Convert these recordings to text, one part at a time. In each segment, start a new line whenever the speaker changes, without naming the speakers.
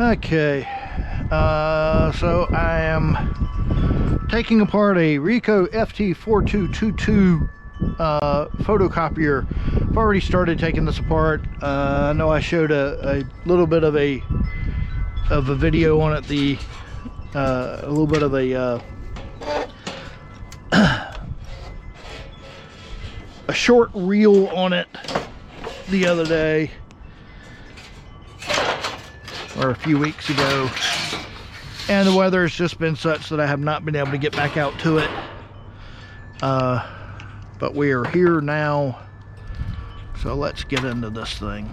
Okay, so I am taking apart a Ricoh FT4222 photocopier. I've already started taking this apart. I know I showed a little bit of a video on it, a little bit of a short reel on it the other day, or a few weeks ago, and the weather has just been such that I have not been able to get back out to it, but we are here now, so let's get into this thing.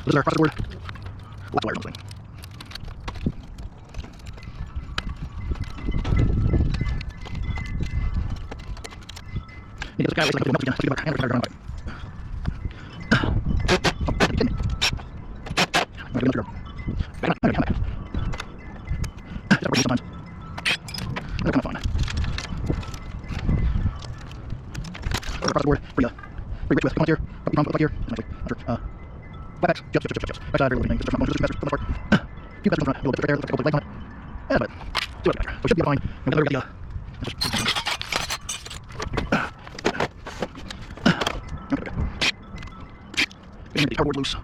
This is our process board. Lots of wires on this thing. This guy looks like a little melted again. Let's get our Backpacks, just. Backside, very little thing. Just from just masters, for the most part. Few masters on it, a little bit there, looks like a couple of legs on it. Yeah, but do it back there. We should be fine. We've got the getting the cardboard loose.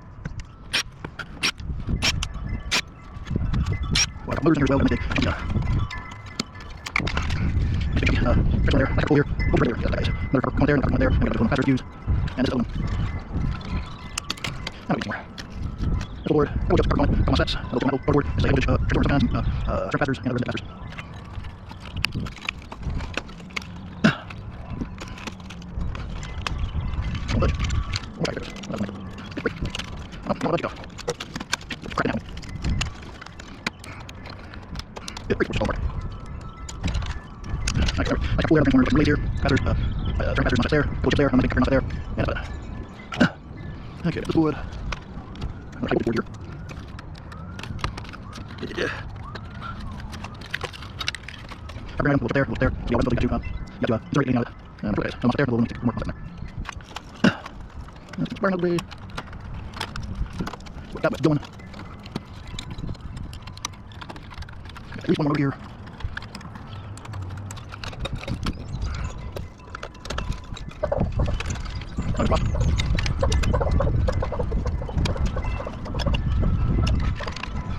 Well, I got motors in here as well. I'm gonna dig. There's one there, like a couple here. Over there, yeah, guys. Another car there, another one there. We got a couple of masters fuse. And this other one. Not more. There's a board. We'll just park on my sets. A little metal board. It's a voltage, transformer sometimes, jump capacitors, and other capacitors. Voltage. Right there. That's one. Wait. I'll let you go. Crack it down. Yeah, pretty much all work. I got four different relays here. Capacitors, jump capacitors on there. Voltage there. I'm going to make a there. And that's it. Okay, this wood. I'm going to board here. Yeah. I've got a little bit there, a little there. So you got to generate anything out of it. And okay, I'm up there, a little bit more content there. Let's burn another way. What that was doing. At least one more over here.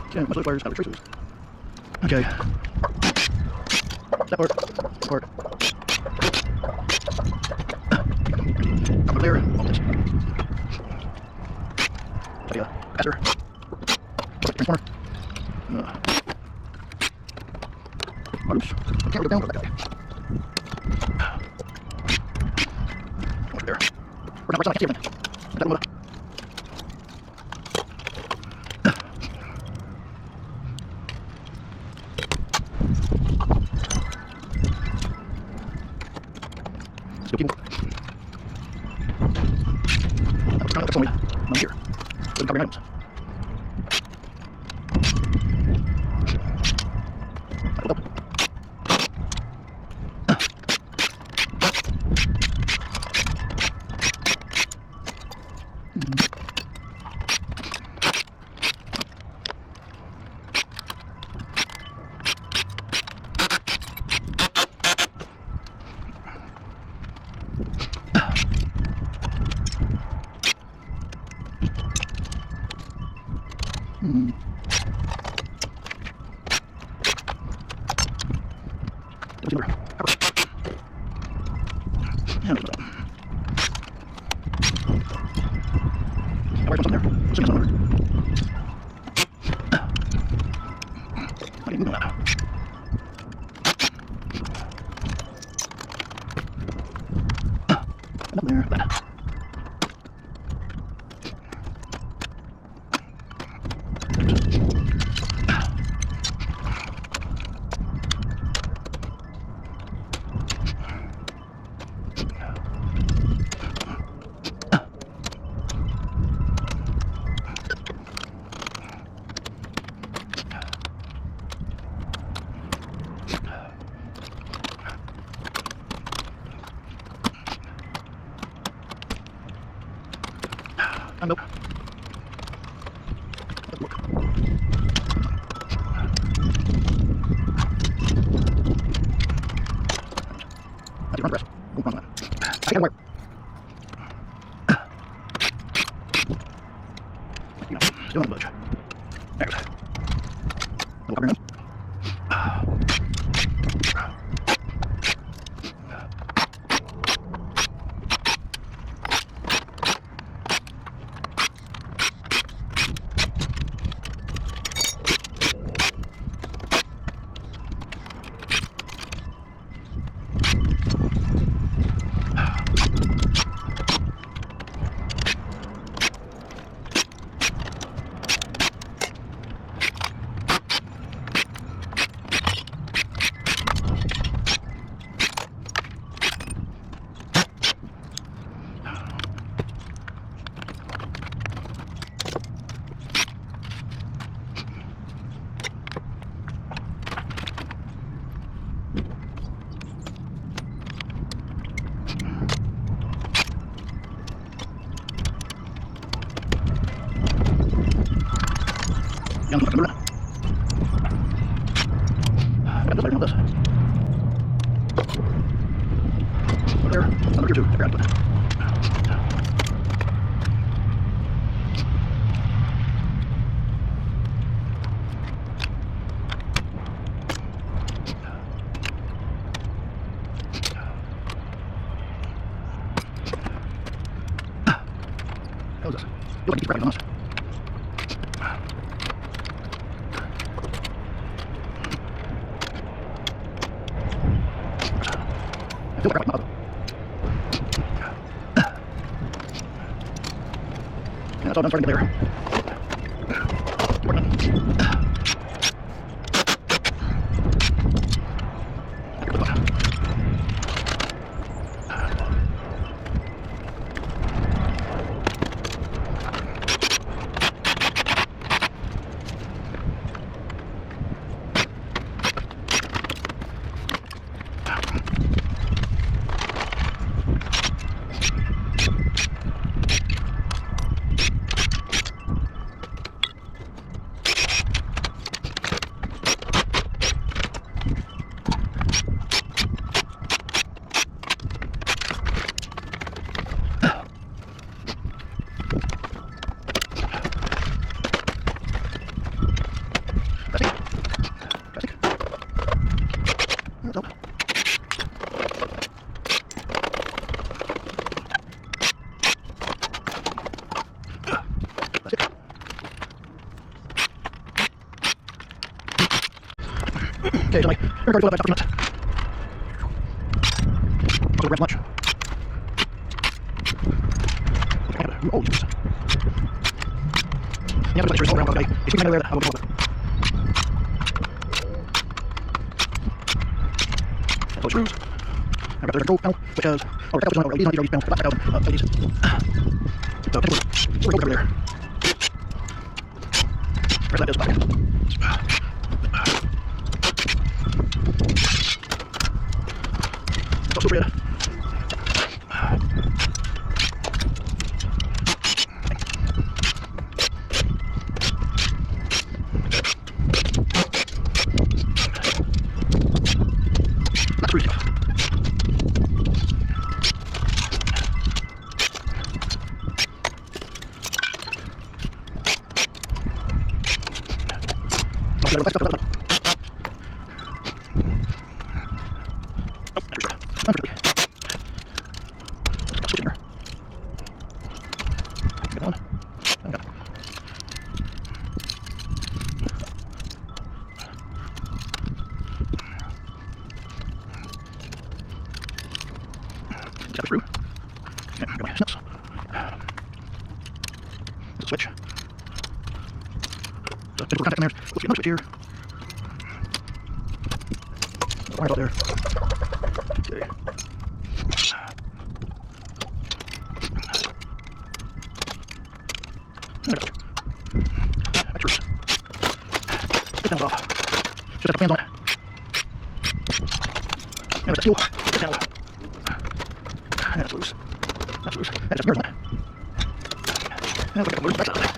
Okay, much of the wires have traces. Okay. That part. Up there, all this. Capacitor. Transformer. Oops. I can't go down with that guy. Over there. We're not, I can't see everything. That one. Still keep working. That was kind of like somewhere. Not here. Doesn't cover items. I can move on that. Up there, that. Nope. Look. That's your run rest. Don't run that. I gotta work. You know, still on the budge. There it is. Little cover nose. Young fucking run. I got this later on this. Over there, another here too. I grabbed it. How's this? You'll keep grabbing on this. I feel like I'm yeah, that's all done starting to clear. We're done. Here's the button. Okay, so my air card filled up after 15 minutes. I'll grab lunch. Oh, Jesus. Yeah, but it's all around the day. If you can there, I will go over. So screws. I've got the control panel, which has our tackle panel, our LEDs, our panel, about 1,000 LEDs. So, we're over there. Where's that back? That's super good. That's pretty tough. step through. Okay, got my snips. There's a switch. So, physical contact in there. Let's get another switch here. Wire out there. Okay. Get that off. Just have the fans on it. And it's steel. Get that off. And it's loose. That's loose. And it's mirrors on it. And look at the loose backside of it.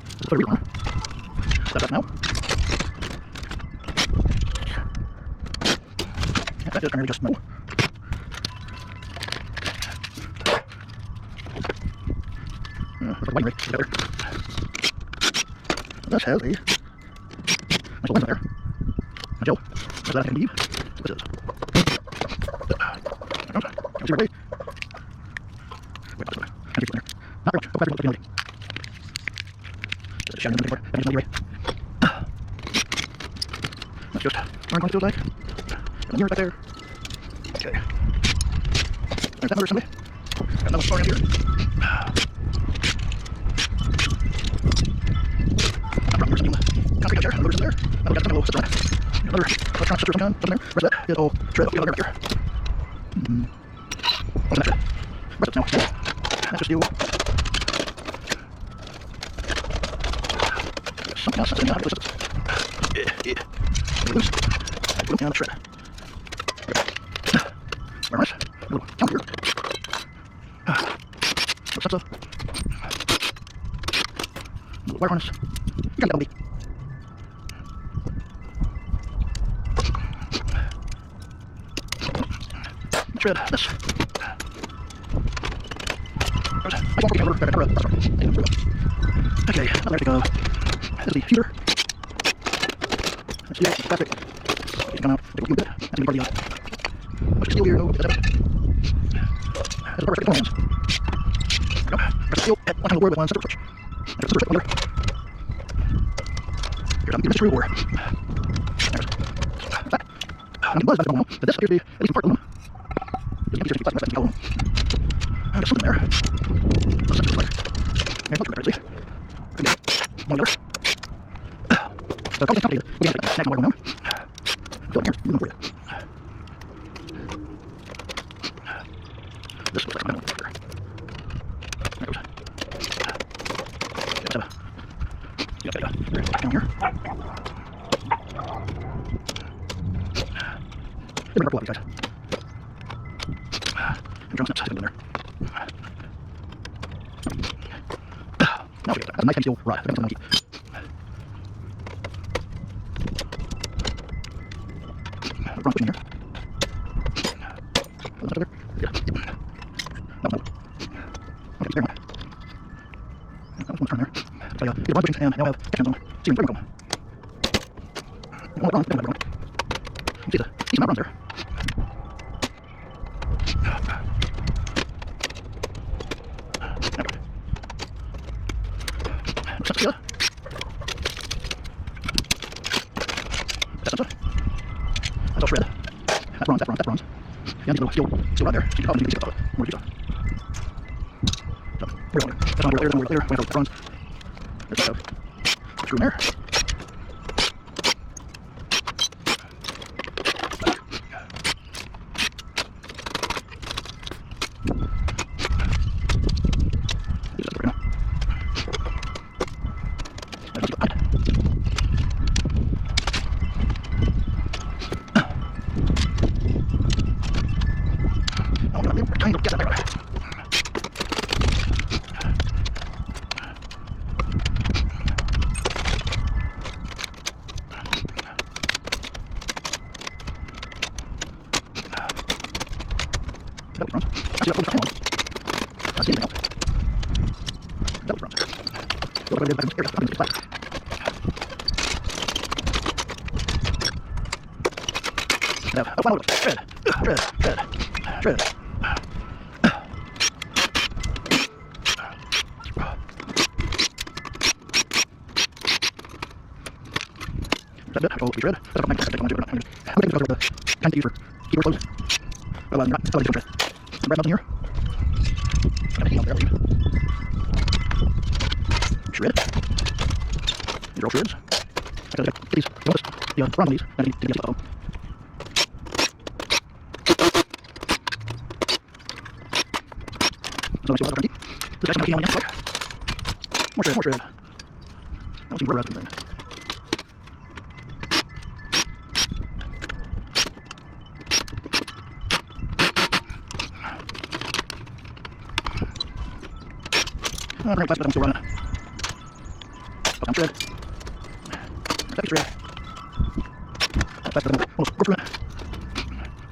This is the real one. Step up now. And that is primarily just metal. Looks like a lighting rig together. This has a nice little lens in there. A gel. That's what I can leave. This is. Can you see right? Wait, that's what I can't keep it in there. Not very much. Go back and look at the just a shadow for it. That is not right. That's just what it feels like. Got a mirror back there. Okay. There's that motor assembly. Got another story in here. Concrete chair, another there. Another got a little sister on it. Another electronic sister of some kind, something there. Rest of that is all shred. Okay, another here. What's that shred? Rest of it now. That's just steel. Something else that's in there. Yeah. Loose. And the shred. Very nice. A little count here. Little sensor. Little wire harness. You got that, shred this. Okay, now there we go. This is the heater. That's the plastic. It's come out. Take a little bit. That's going to be part of the what's the steel here? No, that's it. That's a perfect hands. There we go. Press steel at one time the word with one separate switch. There's a separate switch under. Here's how you screw or. There's that. I'm going to buzz back on now, but this appears to be at least in part aluminum. Just keep plastic yellow. There's something there. Let's set this like. And let's repair it. One other. So it's complicated. We have to snag more going on. Go in here. Move them for you. This looks like a metal marker. There it goes. Okay, let's have a. Down here. Give me a couple of these guys. Drum snips in there. Now we got that. That's a nice steel rod. That's a monkey. Run pushing here. Put that there. Yeah. No. Okay, there one. That was one turn there. So yeah, get run pushing and now I have connections on. See when thermocomb. One run. Then run. You see the decent amount of runs there. That's all shred. That runs. Yeah, I need a little steel right there. So you can see it. More detail. So, we're going there. That's not over there. Wait, that runs. There's a screw in there. Kind of get that back right. That was front. Actually, that was front. That's anything else. That was front. Go back in here. I'm going to get back. Now, oh, shred. That's it. All be shred. That's a nice. I'm going to go to the kind to use for keyboard close. Right up in here. Shred. These are all shreds. I gotta get these. The front of these. I need to get the bottom. So this actually might be more shred, more shred. I don't see where else in there. I'm glad I'm still running. I'm shred. That's shred. That's almost broken. A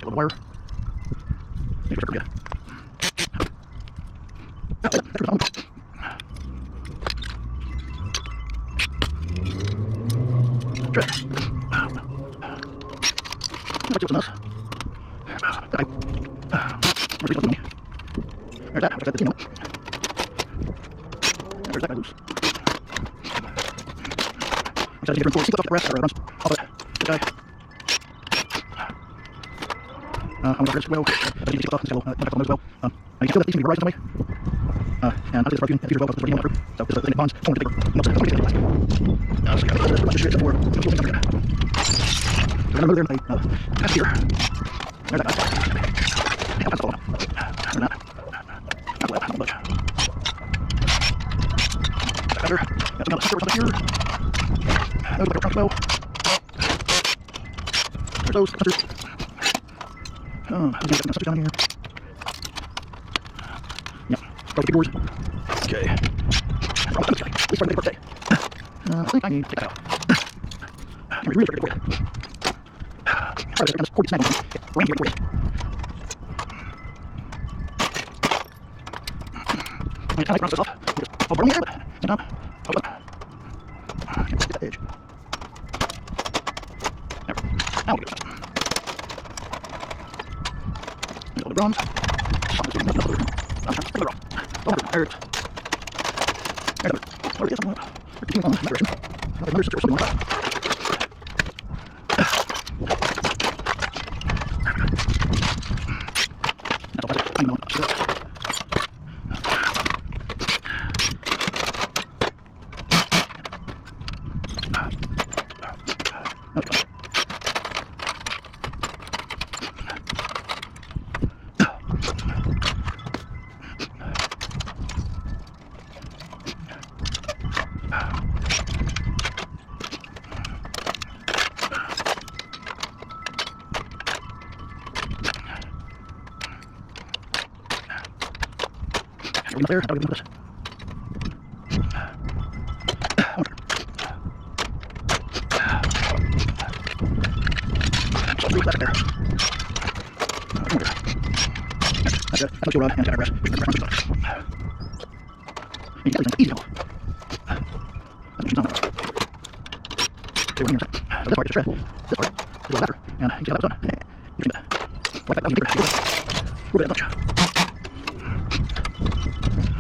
little wire. Maybe it's good. Shred. What's this? There's that. There's that. There's that guy loose. Which has a different force. Off the breast or runs off it. Good guy. I'm going to this well. I need to take off this well. As well. You can feel that these can be rising away. And I think it's broken. These are well. It's running through. So this thing bonds. It's only bigger. Let's take it. Let's go. Let's run the shit before. We're going to move there and pass here. There's that guy. That's the one. There's that. Not well. Not much. Better. Got another sticker or something here. There's a better well. There's those. Let's get some stuff down here. Yep. Probably big doors. Okay. This part of the birthday. I think I need to take that out. I'm really sorry for you. Probably going to 40 snap on me. Ram here for you. I kind of like this off. I'll burn here, but I'll get that edge. There. Now we'll get it. There's all the bronze. I'm trying to take it off. There it is. There it is. There it is. Continue on in that direction. Another sister or something like that. That's all right. I know. There, I'll get this. Just leave that there. That's it. That's your rod and grass. Easy now. That's not. Okay, we're here. So this part is shred. This part is a ladder. And you see how that was done. You can like that. You can a little bit much.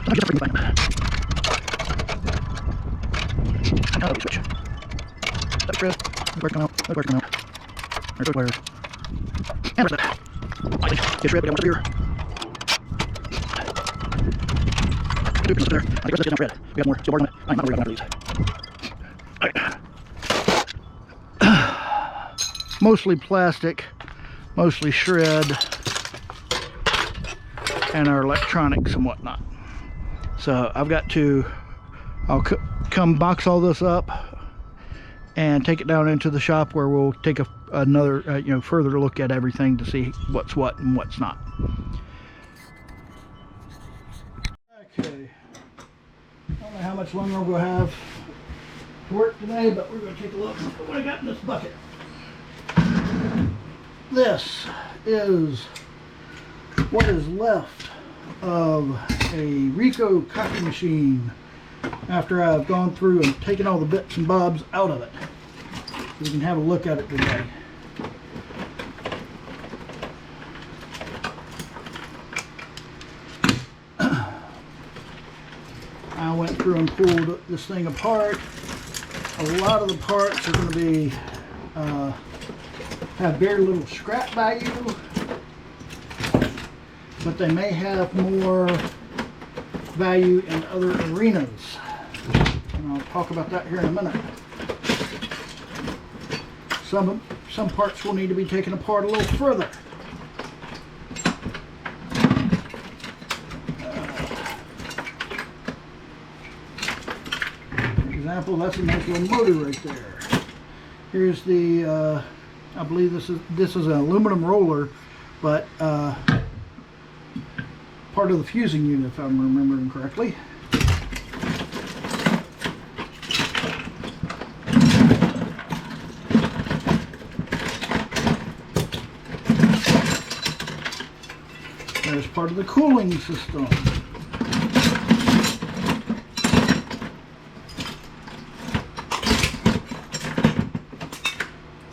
I'll get a pretty fine. Now we switch. That's shred. That's working out. That's working out. There's those wires. And there's that. Get shred, we got one here. Two pieces there. I think let's get down shred. We got more steel bars on it. I'm not worried about these. Alright. Mostly plastic, mostly shred, and our electronics and whatnot. So I've got to, I'll come box all this up and take it down into the shop where we'll take another, further look at everything to see what's what and what's not. Okay, I don't know how much longer we'll have to work today, but we're going to take a look at what I got in this bucket. This is what is left of a Ricoh copy machine after I've gone through and taken all the bits and bobs out of it. We can have a look at it today. I went through and pulled this thing apart. A lot of the parts are going to be have very little scrap value. but they may have more value in other arenas. And I'll talk about that here in a minute. Some parts will need to be taken apart a little further. For example, that's a nice little motor right there. Here's the, I believe this is an aluminum roller, but part of the fusing unit, if I'm remembering correctly. There's part of the cooling system.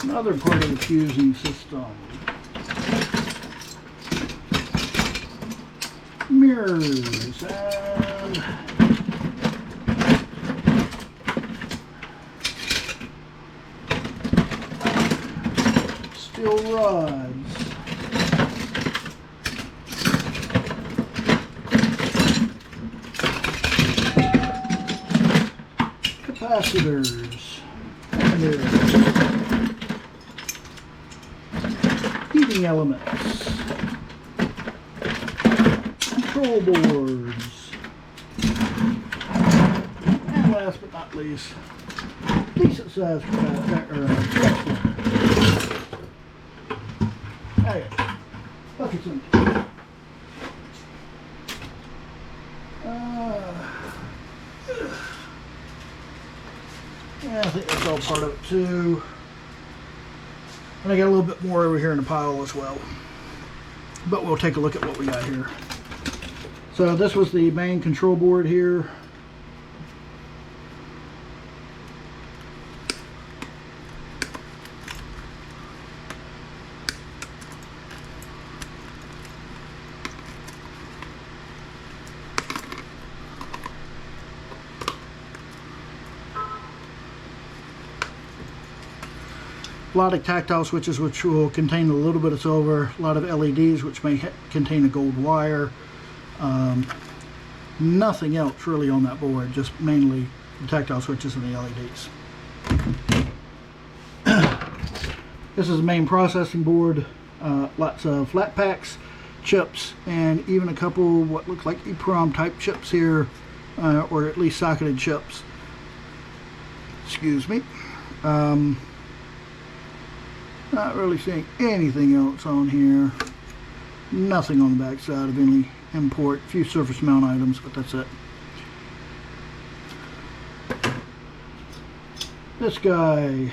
Another part of the fusing system. Mirrors and steel rods. Capacitors. And heating elements. Control boards. And last but not least, decent size buckets in. Yeah, I think that's all part of it too. And I got a little bit more over here in the pile as well. But we'll take a look at what we got here. So this was the main control board here. A lot of tactile switches which will contain a little bit of silver, a lot of LEDs which may contain a gold wire. Nothing else really on that board, just mainly the tactile switches and the LEDs. This is the main processing board. Lots of flat packs, chips, and even a couple what look like EEPROM type chips here, or at least socketed chips. Excuse me. Not really seeing anything else on here. Nothing on the back side of any import. A few surface mount items, but that's it. This guy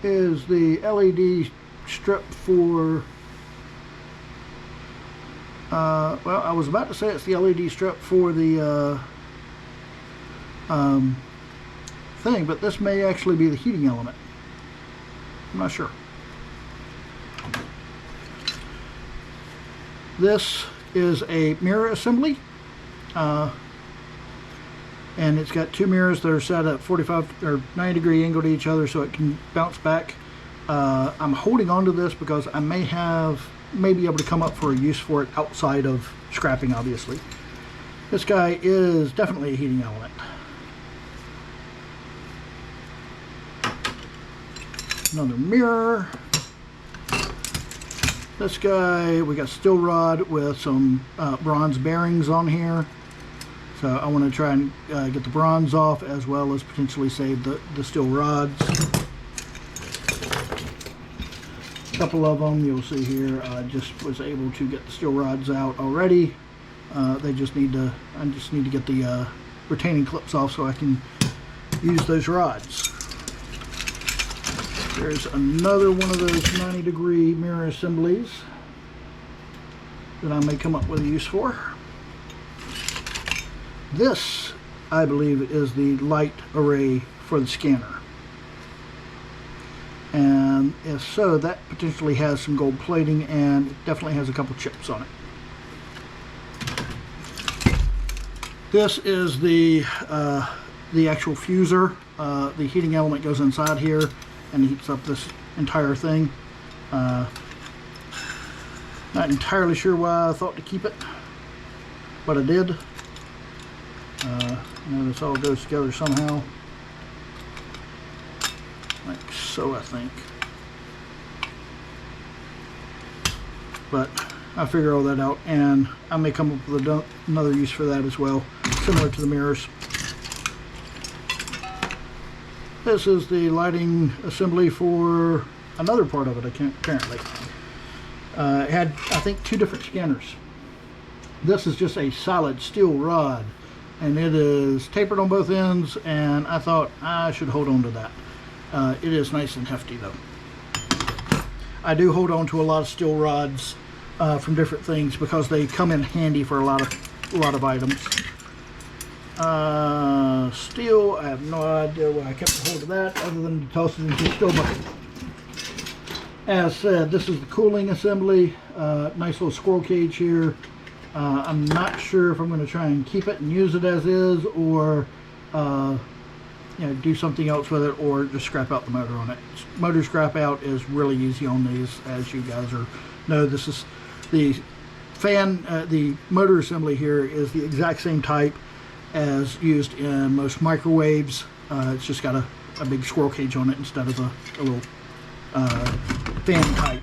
is the LED strip for well, I was about to say it's the LED strip for the thing, but this may actually be the heating element. I'm not sure. This is a mirror assembly, and it's got two mirrors that are set at 45 or 90 degree angle to each other so it can bounce back. I'm holding on to this because I may be able to come up for a use for it outside of scrapping, obviously. This guy is definitely a heating element. Another mirror. This guy, we got steel rod with some bronze bearings on here. So I want to try and get the bronze off as well as potentially save the steel rods. A couple of them you'll see here. I just was able to get the steel rods out already. I just need to get the retaining clips off so I can use those rods. There's another one of those 90 degree mirror assemblies that I may come up with a use for. This, I believe, is the light array for the scanner. And if so, that potentially has some gold plating and it definitely has a couple chips on it. This is the actual fuser. The heating element goes inside here and heats up this entire thing. Not entirely sure why I thought to keep it, but I did. And this all goes together somehow, like so, I think. But I'll figure all that out, and I may come up with another use for that as well, similar to the mirrors. This is the lighting assembly for another part of it, apparently. It had, I think, 2 different scanners. This is just a solid steel rod, and it is tapered on both ends, and I thought I should hold on to that. It is nice and hefty, though. I do hold on to a lot of steel rods from different things because they come in handy for a lot of items. Steel, I have no idea why I kept a hold of that other than to toss it into a steel bucket. As said, this is the cooling assembly. Nice little squirrel cage here. I'm not sure if I'm going to try and keep it and use it as is, or you know, do something else with it, or just scrap out the motor on it. Motor scrap out is really easy on these, as you guys know. This is the the motor assembly here is the exact same type as used in most microwaves. It's just got a big squirrel cage on it instead of a little fan type.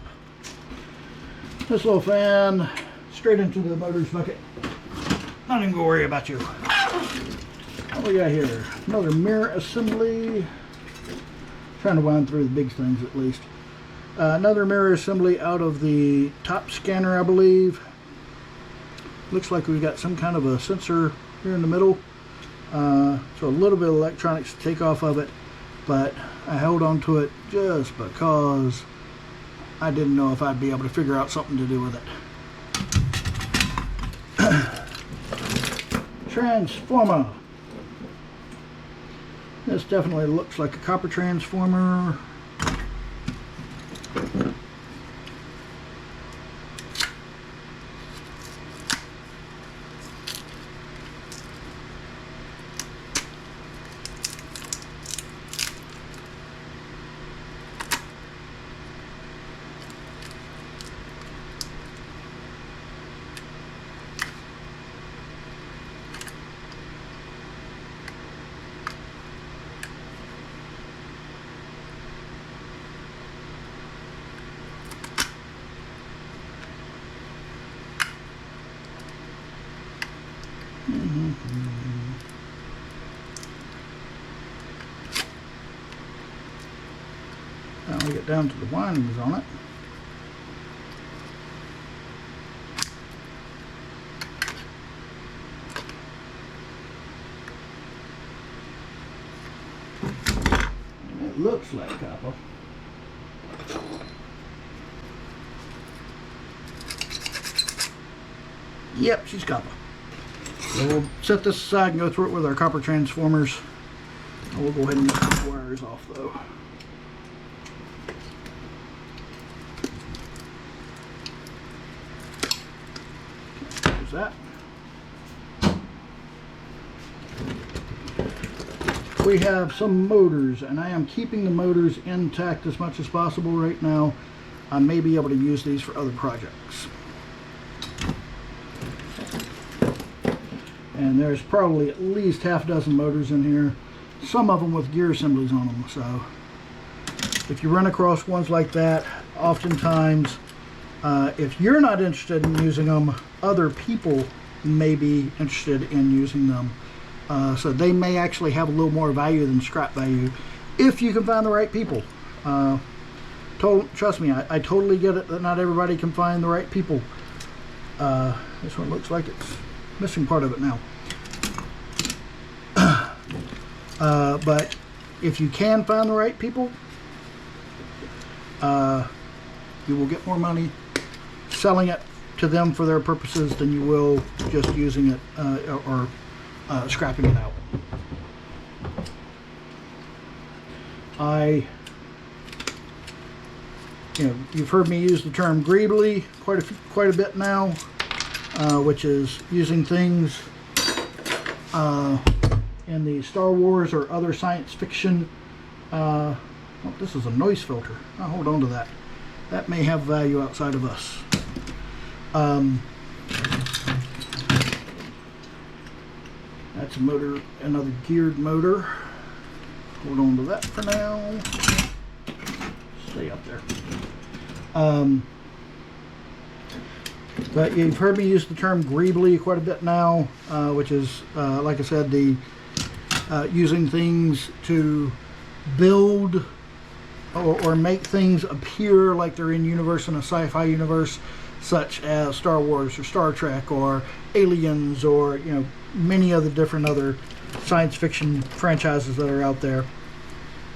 This little fan straight into the motor's bucket. Not even gonna worry about you. What we got here? Another mirror assembly. Trying to wind through the big things at least. Another mirror assembly out of the top scanner, I believe. Looks like we've got some kind of a sensor here in the middle. So a little bit of electronics to take off of it, but I held on to it just because I didn't know if I'd be able to figure out something to do with it. Transformer. This definitely looks like a copper transformer. Now we get down to the windings on it. It looks like copper. Yep, she's copper. So we'll set this aside and go through it with our copper transformers. And we'll go ahead and get these wires off though. There's that. We have some motors, and I am keeping the motors intact as much as possible right now. I may be able to use these for other projects. And there's probably at least half a dozen motors in here, some of them with gear assemblies on them. So if you run across ones like that, oftentimes if you're not interested in using them, other people may be interested in using them. So they may actually have a little more value than scrap value if you can find the right people. Trust me, I totally get it that not everybody can find the right people. This one looks like it's missing part of it now. But if you can find the right people, you will get more money selling it to them for their purposes than you will just using it or scrapping it out. You've heard me use the term Greebly quite a bit now, which is using things in the Star Wars or other science fiction. Oh, this is a noise filter. I'll hold on to that. That may have value outside of us. That's a motor, another geared motor. Hold on to that for now. Stay up there. But you've heard me use the term Greebly quite a bit now, which is, like I said, the using things to build or make things appear like they're in universe, in a sci-fi universe, such as Star Wars or Star Trek or Aliens, or many other different other science fiction franchises that are out there.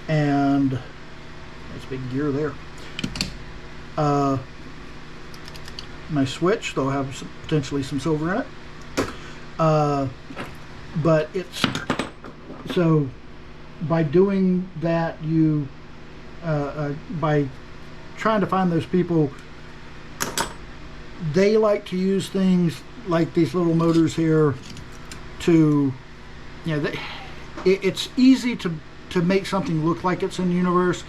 And nice big gear there. Nice switch, though have potentially some silver in it. But it's so by doing that, you by trying to find those people, they like to use things like these little motors here to, it's easy to make something look like it's in the universe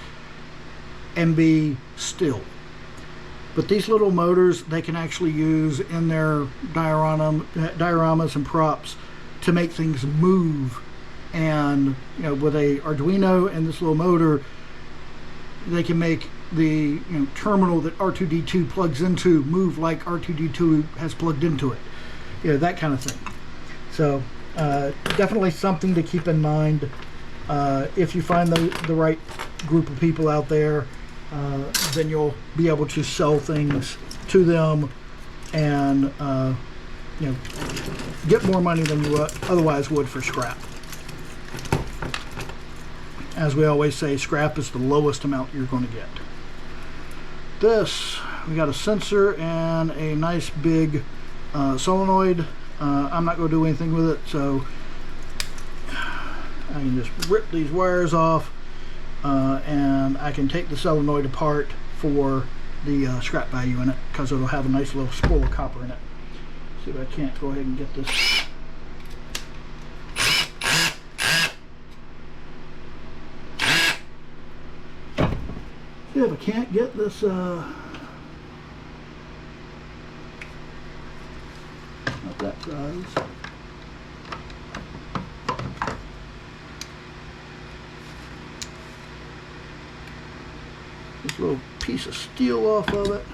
and be still. But these little motors, they can actually use in their dioramas and props to make things move. And with a Arduino and this little motor, they can make the terminal that R2-D2 plugs into move like R2-D2 has plugged into it. That kind of thing. So definitely something to keep in mind if you find the right group of people out there. Then you'll be able to sell things to them and get more money than you otherwise would for scrap. As we always say, scrap is the lowest amount you're going to get. This, we got a sensor and a nice big solenoid. I'm not going to do anything with it, so I can just rip these wires off. And I can take the solenoid apart for the scrap value in it, because it'll have a nice little spool of copper in it. See if I can't go ahead and get this. See if I can't get this what that does. This little piece of steel off of it.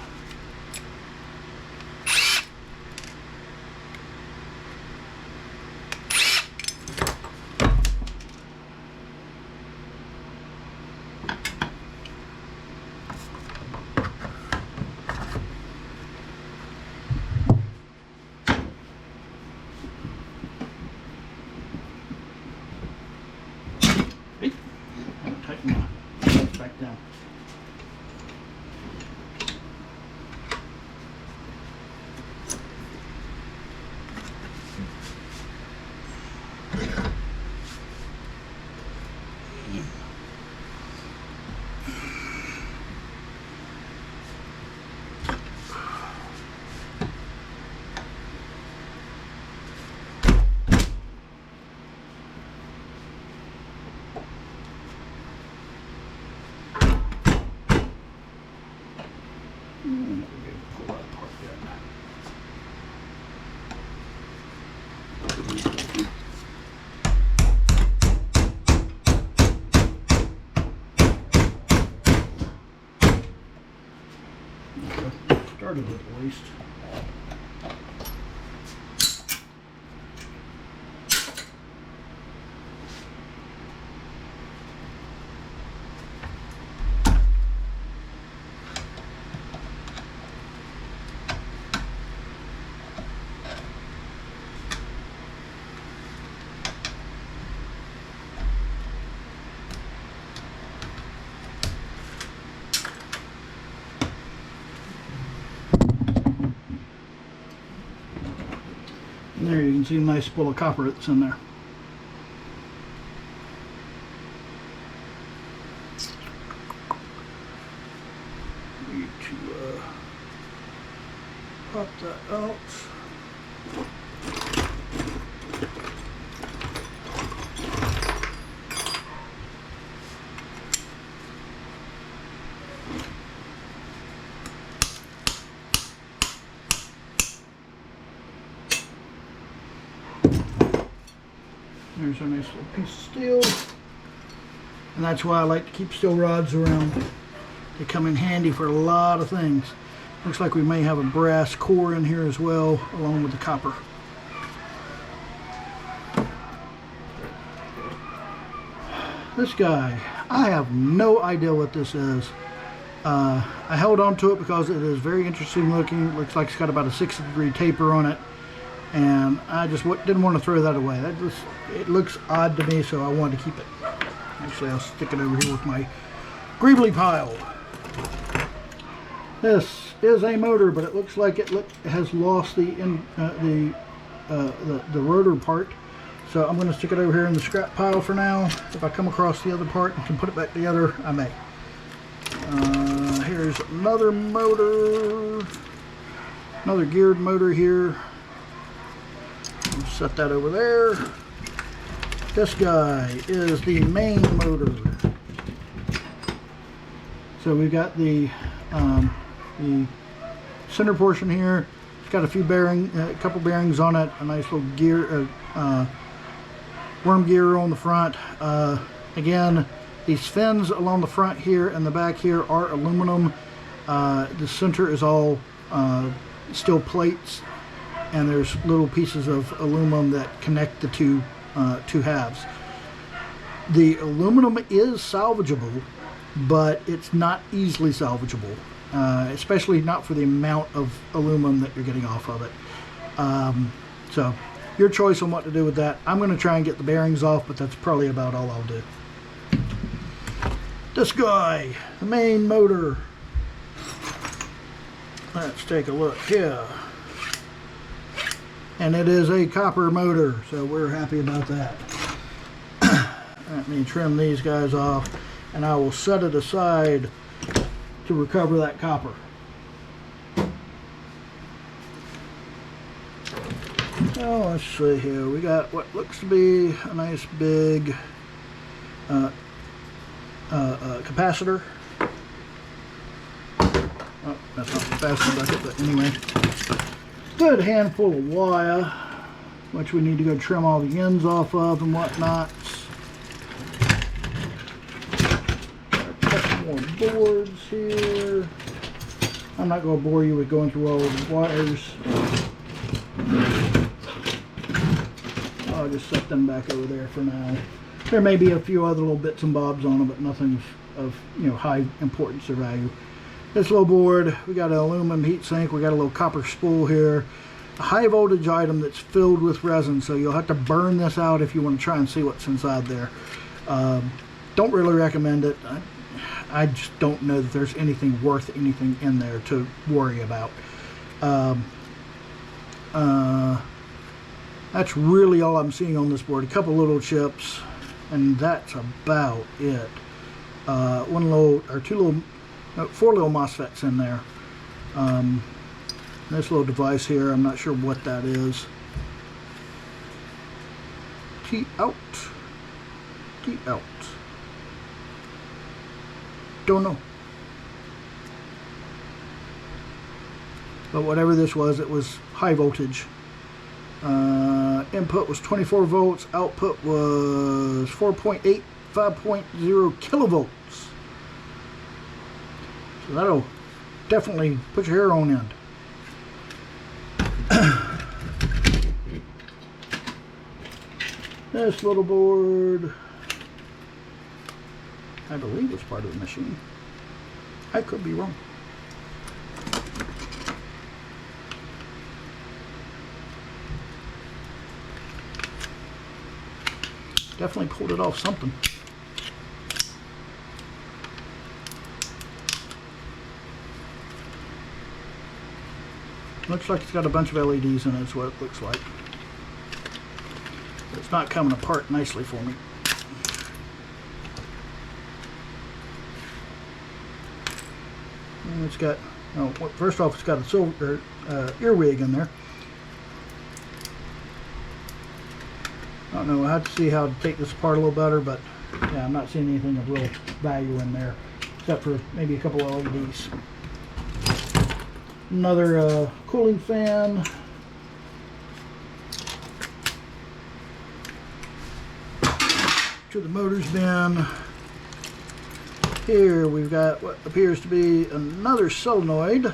Hey, tighten my back down. Started it at least. And there you can see a nice spool of copper that's in there. Need to pop that out. There's a nice little piece of steel. And that's why I like to keep steel rods around. They come in handy for a lot of things. Looks like we may have a brass core in here as well, along with the copper. This guy, I have no idea what this is. I held on to it because it is very interesting looking. It looks like it's got about a 60-degree taper on it. And I just didn't want to throw that away. It looks odd to me, so I wanted to keep it. Actually, I'll stick it over here with my Greebly pile. This is a motor, but it looks like it has lost the rotor part. So I'm going to stick it over here in the scrap pile for now. If I come across the other part and can put it back together, I may. Here's another motor, another geared motor here. I'll set that over there. This guy is the main motor. So we've got the center portion here. It's got a few a couple bearings on it. A nice little gear, worm gear on the front. Again, these fins along the front here and the back here are aluminum. The center is all steel plates, and there's little pieces of aluminum that connect the two halves. The aluminum is salvageable, but it's not easily salvageable, especially not for the amount of aluminum that you're getting off of it. So your choice on what to do with that. I'm going to try and get the bearings off, but that's probably about all I'll do. This guy, the main motor. Let's take a look here. And it is a copper motor, so we're happy about that. Let me trim these guys off, and I will set it aside to recover that copper. Oh, let's see here. We got what looks to be a nice big capacitor. Oh, that's not the capacitor bucket, but anyway. Good handful of wire, which we need to go trim all the ends off of and whatnot. A couple more boards here. I'm not going to bore you with going through all the wires. I'll just set them back over there for now. There may be a few other little bits and bobs on them, but nothing of high importance or value. This little board, we got an aluminum heat sink, we got a little copper spool here, a high voltage item that's filled with resin, so you'll have to burn this out if you want to try and see what's inside there. Don't really recommend it. I just don't know that there's anything worth anything in there to worry about. That's really all I'm seeing on this board. A couple little chips, and that's about it. One little, or two little, no, 4 little MOSFETs in there. This little device here, I'm not sure what that is. T out. T out. Don't know. But whatever this was, it was high voltage. Input was 24 volts, output was 4.8, 5.0 kilovolts. So that'll definitely put your hair on end. This little board, I believe was part of the machine. I could be wrong. Definitely pulled it off something. Looks like it's got a bunch of LEDs in it, is what it looks like. But it's not coming apart nicely for me. And it's got, oh, first off, it's got a silver earwig in there. I don't know, I have to see how to take this apart a little better, but yeah, I'm not seeing anything of real value in there, except for maybe a couple of LEDs. Another cooling fan. to the motors bin. Here we've got what appears to be another solenoid.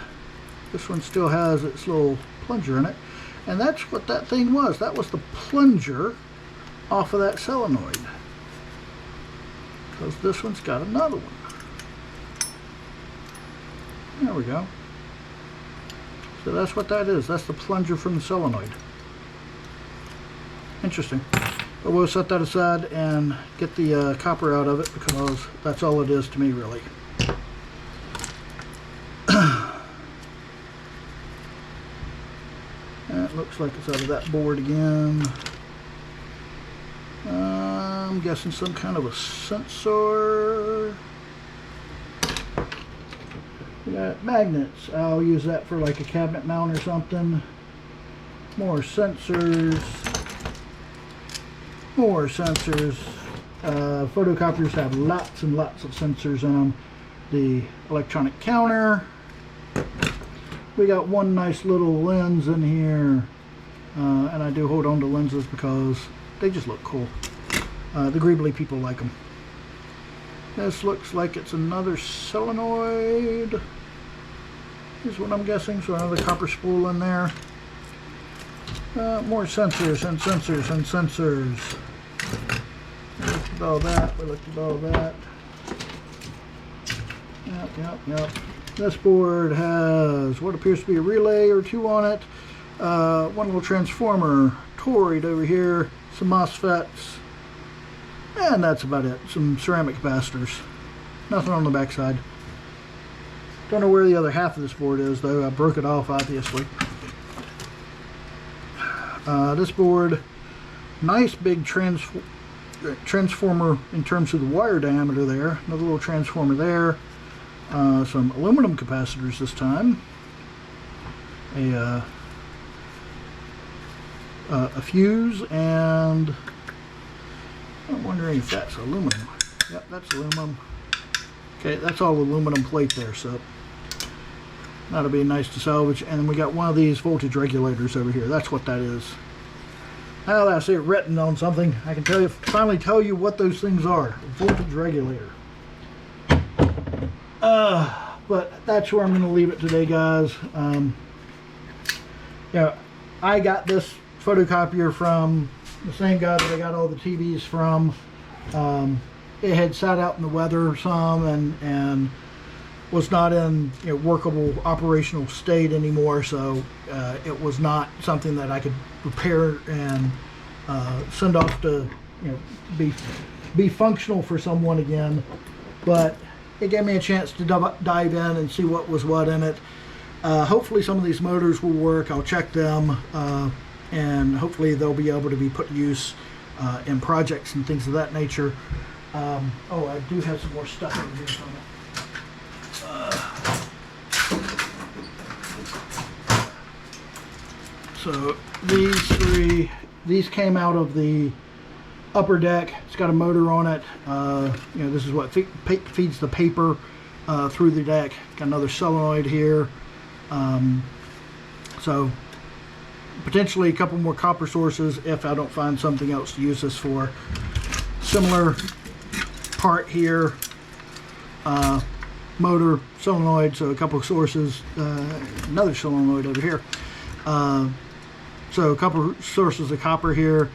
This one still has its little plunger in it. And that's what that thing was. That was the plunger off of that solenoid. Because this one's got another one. There we go. So that's what that is. That's the plunger from the solenoid. Interesting. But we'll set that aside and get the copper out of it, because that's all it is to me, really. That looks like it's out of that board again. I'm guessing some kind of a sensor. We got magnets. I'll use that for like a cabinet mount or something. More sensors. More sensors. Photocopiers have lots and lots of sensors in them. The electronic counter. We got one nice little lens in here. And I do hold on to lenses because they just look cool. The Greeblies people like them. This looks like it's another solenoid, is what I'm guessing. So another copper spool in there. More sensors and sensors and sensors. We looked at all that. We looked at all that. Yep. This board has what appears to be a relay or two on it. One little transformer, toroid over here, some MOSFETs, and that's about it. Some ceramic capacitors. Nothing on the back side. Don't know where the other half of this board is, though. I broke it off, obviously. This board, nice big transformer in terms of the wire diameter there. Another little transformer there. Some aluminum capacitors this time. A fuse, and I'm wondering if that's aluminum. Yep, that's aluminum. Okay, that's all aluminum plate there, so that'll be nice to salvage. And then we got one of these voltage regulators over here. That's what that is. Now that I see it written on something, I can finally tell you what those things are. A voltage regulator. But that's where I'm going to leave it today, guys. Yeah, I got this photocopier from the same guy that I got all the TVs from. It had sat out in the weather some and was not in workable operational state anymore, so it was not something that I could repair and send off to be functional for someone again. But it gave me a chance to dive in and see what was what in it. Hopefully some of these motors will work. I'll check them, and hopefully they'll be able to be put to use in projects and things of that nature. Oh, I do have some more stuff over here from it. So these came out of the upper deck. It's got a motor on it. This is what feeds the paper through the deck. Got another solenoid here. So potentially a couple more copper sources if I don't find something else to use this for. Similar part here. Motor, solenoid, so a couple of sources. Another solenoid over here. So a couple of sources of copper here.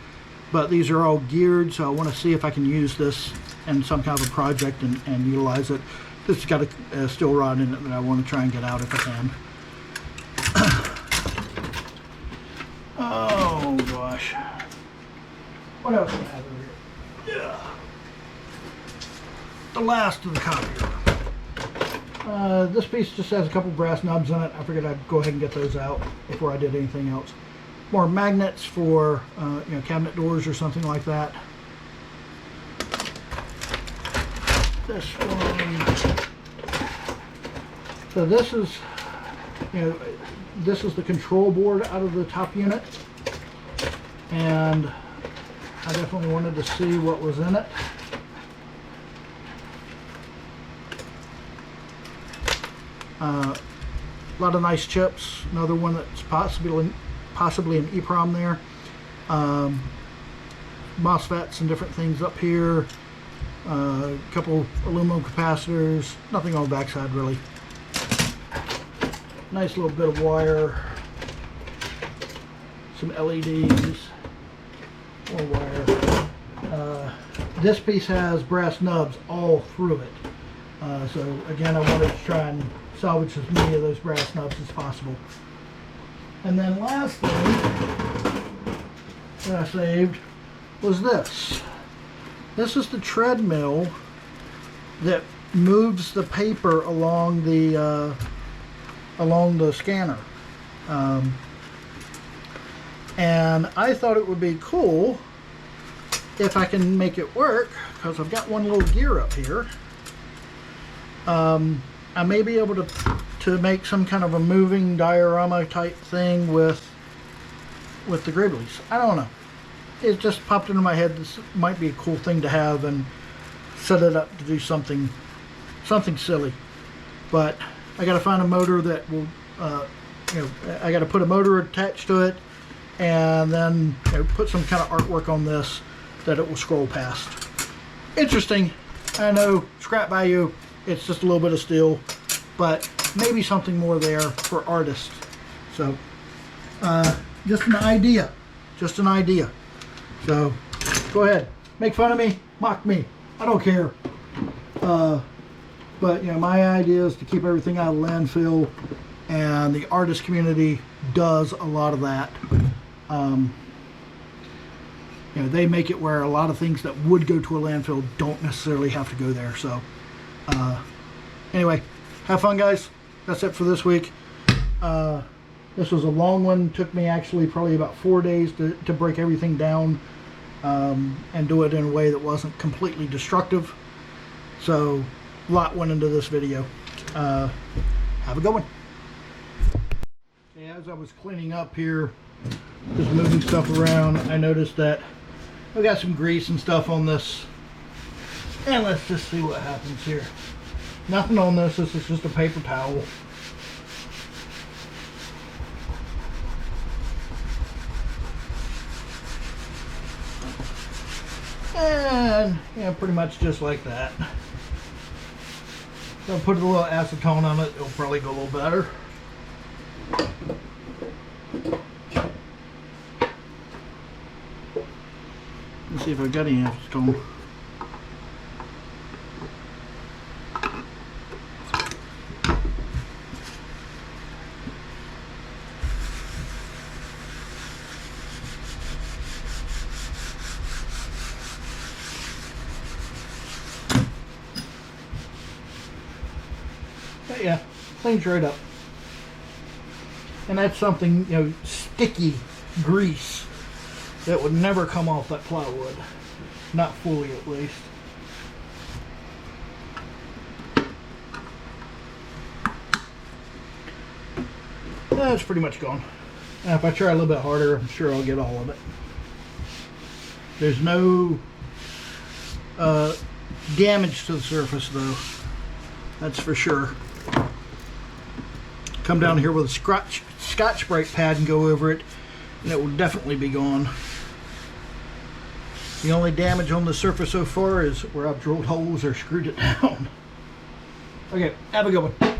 But these are all geared, so I want to see if I can use this in some kind of a project and utilize it. This has got a steel rod in it that I want to try and get out if I can. Oh gosh. What else do I have over here? Yeah. The last of the copier. This piece just has a couple brass nubs in it. I figured I'd go ahead and get those out before I did anything else. More magnets for cabinet doors or something like that. This one. So this is, this is the control board out of the top unit, and I definitely wanted to see what was in it. A lot of nice chips. Another one that's possibly an EEPROM there. MOSFETs and different things up here. A couple aluminum capacitors. Nothing on the backside really. Nice little bit of wire. Some LEDs. More wire. This piece has brass nubs all through it. So again, I wanted to try and salvage as many of those brass nubs as possible. And then last thing that I saved was this. This is the treadmill that moves the paper along the scanner. And I thought it would be cool if I can make it work, because I've got one little gear up here. I may be able to make some kind of a moving diorama type thing with the Greeblies. I don't know. It just popped into my head. This might be a cool thing to have and set it up to do something silly. But I got to find a motor that will, I got to put a motor attached to it, and then put some kind of artwork on this that it will scroll past. Interesting. I know, scrap value, it's just a little bit of steel, but maybe something more there for artists. So just an idea, so go ahead, make fun of me, mock me, I don't care. But my idea is to keep everything out of landfill, and the artist community does a lot of that. They make it where a lot of things that would go to a landfill don't necessarily have to go there. So anyway, have fun, guys. That's it for this week. This was a long one. Took me actually probably about 4 days to break everything down and do it in a way that wasn't completely destructive. So a lot went into this video. Have a good one. As I was cleaning up here, just moving stuff around, I noticed that I've got some grease and stuff on this, and let's just see what happens here. Nothing on this. This is just a paper towel. And pretty much just like that. So I'll put a little acetone on it, it'll probably go a little better. Let's see if I've got any acetone. But yeah, cleans right up. And that's something, sticky grease that would never come off that plywood. Not fully, at least. That's pretty much gone. Now, if I try a little bit harder, I'm sure I'll get all of it. There's no damage to the surface, though. That's for sure. Come down here with a Scotch-Brite pad and go over it, and it will definitely be gone. The only damage on the surface so far is where I've drilled holes or screwed it down. Okay, have a good one.